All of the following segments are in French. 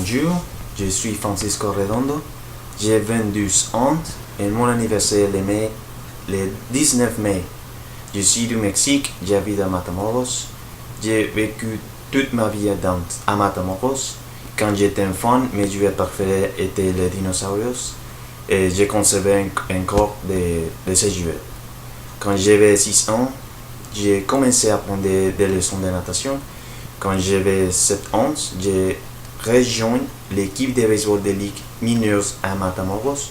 Bonjour, je suis Francisco Redondo, j'ai 22 ans et mon anniversaire est le 19 mai. Je suis du Mexique, j'habite à Matamoros. J'ai vécu toute ma vie à Matamoros. Quand j'étais enfant, mes jouets préférés étaient les dinosaures et j'ai conservé encore de ces jouets. Quand j'avais 6 ans, j'ai commencé à prendre des leçons de natation. Quand j'avais 7 ans, j'ai rejoint l'équipe de baseball de Ligue mineure à Matamoros.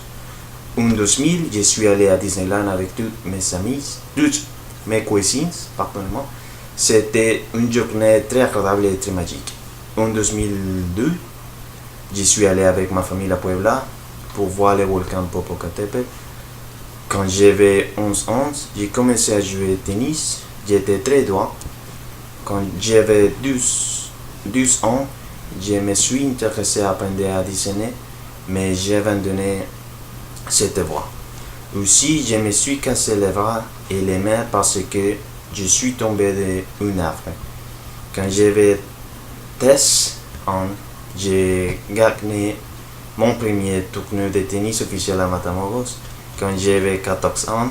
En 2000, je suis allé à Disneyland avec tous mes amis, toutes mes cousines, pardonnez-moi. C'était une journée très agréable et très magique. En 2002, je suis allé avec ma famille à Puebla pour voir le volcan Popocatépetl. Quand j'avais 11 ans, j'ai commencé à jouer au tennis. J'étais très droit. Quand j'avais 12 ans, je me suis intéressé à apprendre à dessiner, mais j'ai abandonné cette voie. Aussi, je me suis cassé les bras et les mains parce que je suis tombé d'un arbre. Quand j'avais 13 ans, j'ai gagné mon premier tournoi de tennis officiel à Matamoros. Quand j'avais 14 ans,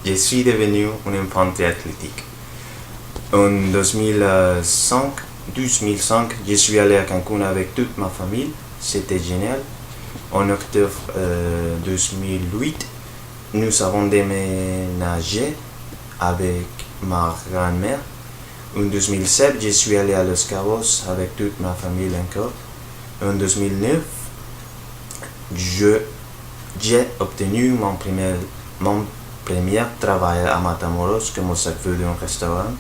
je suis devenu un enfant très athlétique. En 2005, je suis allé à Cancun avec toute ma famille. C'était génial. En octobre 2008, nous avons déménagé avec ma grand-mère. En 2007, je suis allé à Los Cabos avec toute ma famille encore. En 2009, j'ai obtenu mon premier travail à Matamoros comme serveur d'un restaurant.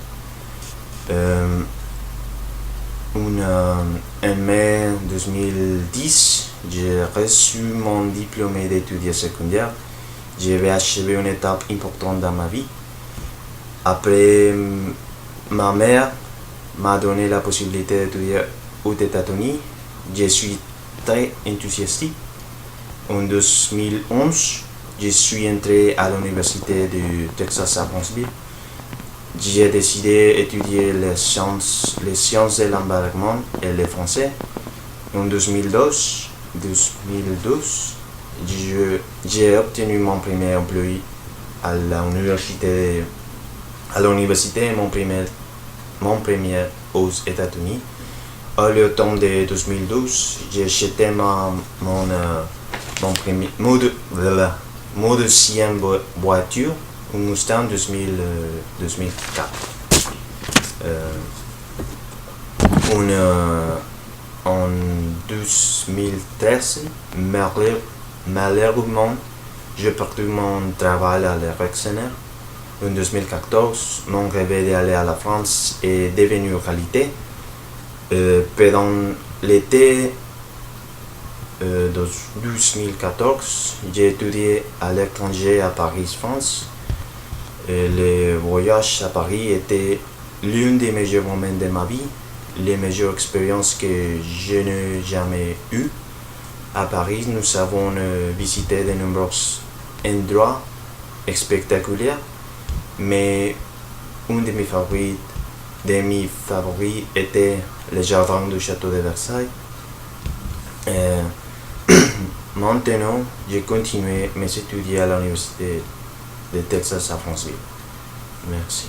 En mai 2010, j'ai reçu mon diplôme d'étudiant secondaire. J'avais achevé une étape importante dans ma vie. Après, ma mère m'a donné la possibilité d'étudier aux États-Unis. Je suis très enthousiaste. En 2011, je suis entré à l'université du Texas à Brownsville. J'ai décidé d'étudier les sciences de l'environnement et le français. En 2012, j'ai obtenu mon premier emploi à l'université, mon premier aux États-Unis. À l'automne de 2012, j'ai acheté mon deuxième voiture, un Mustang 2004. En 2013, malheureusement, j'ai perdu mon travail à l'Rexener. En 2014, mon rêve d'aller à la France est devenu réalité. Pendant l'été 2014, j'ai étudié à l'étranger à Paris, France. Le voyage à Paris était l'un des meilleurs moments de ma vie, les meilleures expériences que je n'ai jamais eues. À Paris, nous avons visité de nombreux endroits spectaculaires, mais un de mes favoris était le jardin du château de Versailles. Maintenant, j'ai continué mes études à l'université de Texas à Brownsville. Merci.